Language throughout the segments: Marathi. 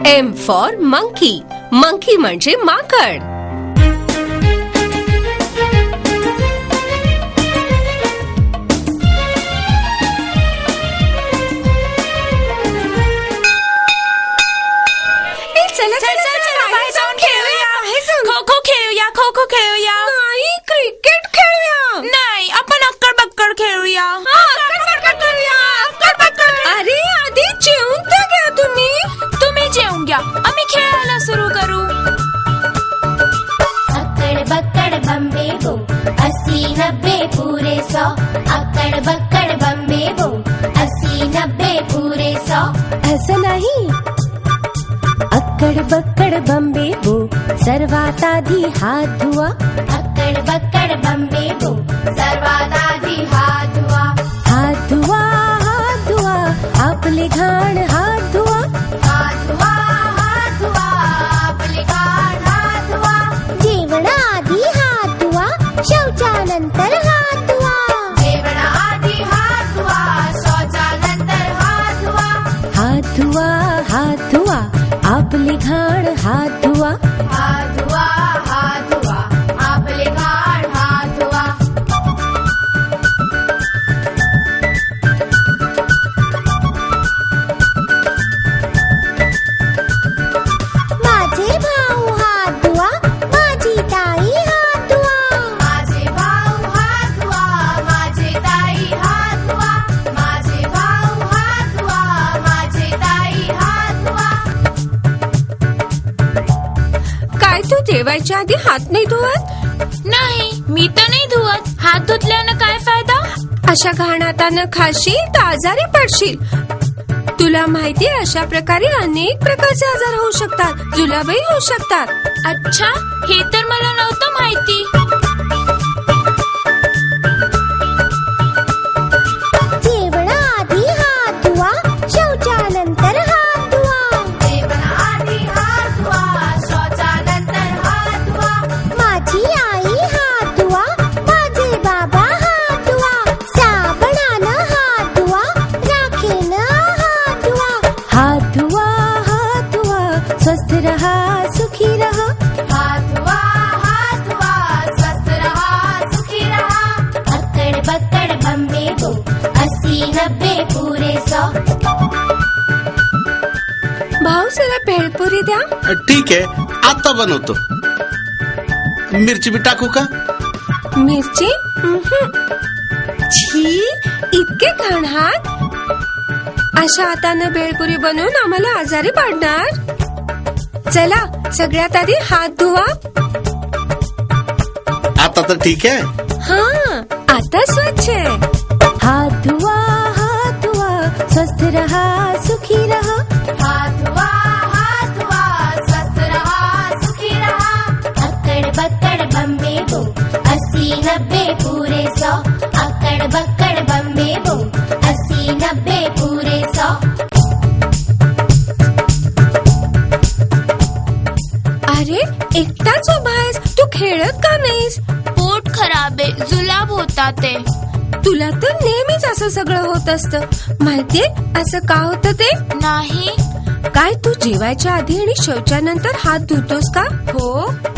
M for monkey. Monkey म्हणजे माकड. खो-खो खेळूया. नाही, क्रिकेट खेळूया. नाही, आपण अक्कड-बक्कड खेळूया. अरे आधी जेवून तर घ्या तुम्ही जेवून घ्या, आम्ही खेळायला सुरू करू. अक्कड़ बक्कड़ बम्बे बो 80-90 पूरे 100. अक्कड़ बक्कड़ बम्बे बो 80-90 पूरे 100. असं नाही. अक्कड बक्कड बम्बे बो सर्वात आधी हात धुवा. अक्कड़ बक्कड़ बम्बे बो सर्वात आधी हात धुवा. हात धुवा, हात धुवा, आपले घाण हात धुवा. हात धुवा, हात धुवा, आपले घाण हात धुवा. जेवणाआधी हात धुवा, शौचानंतर हात धुवा. जेवणाआधी हात धुवा, शौचानंतर हात धुवा. हात धुवा, हात धुवा, आपले घाण हात धुवा. हात धुवा, हात धुवा, आपले घाण हात धुवा. माझे भाऊ हात धुवा, माझी ताई हात धुवा. माझे भाऊ हात धुवा, माझे ताई हात धुवा. माझे भाऊ हात धुवा, माझे ताई हात धुवा. काय तू जेवायच्या आधी हात नाही धुवत? नाही, मी तर नाही धुवत. हात धुतल्यानं काय फायदा? अशा घाण हातानं खाशील तर आजारी पडशील. तुला माहिती अशा प्रकारे अनेक प्रकारचे आजार होऊ शकतात, जुलाबही होऊ शकतात. अच्छा, हे तर मला नव्हतं माहिती. जेवणाआधी हात धुवा, शौचानंतर हात धुवा. जेवणाआधी हात धुवा, शौचानंतर हात धुवा. माझी आई हात धुवा, माझे बाबा हात धुवा. साबणानं हात धुवा, राखेनं हात धुवा. हात धुवा, हात धुवा, स्वस्थ रहा, सुखी रहा. हात धुवा, हात धुवा, स्वस्थ रहा, सुखी रहा. अक्कड़ बक्कड़ बम्बे बो 80-90 पूरे 100. भाऊ जरा भेळपुरी द्या. ठीक आहे, आता बनवतो. मिरची बी टाकू का? मिरची? छी, इतके घाण हात. अशा हातानं भेळपुरी बनवून आम्हाला आजारी पाडणार. चला, सगळ्यात आधी हात धुवा. आता तर ठीक आहे. हा, आता स्वच्छ आहे. हात धुवा, हात धुवा, स्वस्थ रहा, सुखी रहा. हात धुवा, हात धुवा, स्वस्थ रहा, सुखी रहा. अक्कड़ बक्कड़ बम्बे बो 80-90 पूरे 100. अक्कड़ बक्कड़ बम्बे बो 80-90 पूरे 100. अरे एकटाच उभा आहेस, तू खेळत का नाहीस? पोट खराब आहे, जुलाब होता ते. तुला तर नेहमीच असं सगळं होत असतं. माहितीये असं का होतं ते? नाही. काय तू जेवायच्या आधी आणि शौचानंतर हात धुतोस का? हो,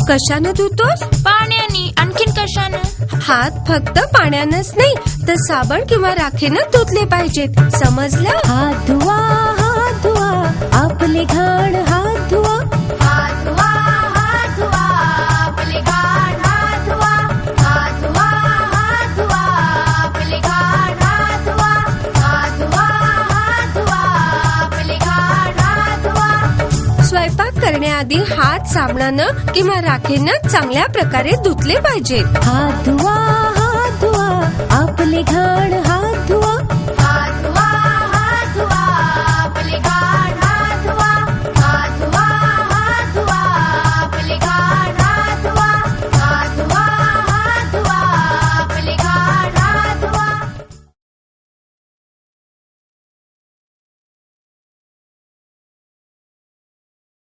कशानं धुतोस? पाण्याने. आणखीन कशानं? हात फक्त पाण्यानंच नाही तर साबण किंवा राखेनं धुतले पाहिजेत, समजलं? हात धुवा, हात धुवा, आपले घाण हात धुवा. हात धुवा, हात धुवा, आपले घाण हात धुवा. हात धुवा, हात धुवा, आपले घाण हात धुवा. हात धुवा, हात धुवा, आपले घाण हात धुवा. स्वयंपाक करण्याआधी हात साबणानं किंवा राखेनं चांगल्या प्रकारे धुतले पाहिजेत. हात धुवा, हात धुवा, आपले घाण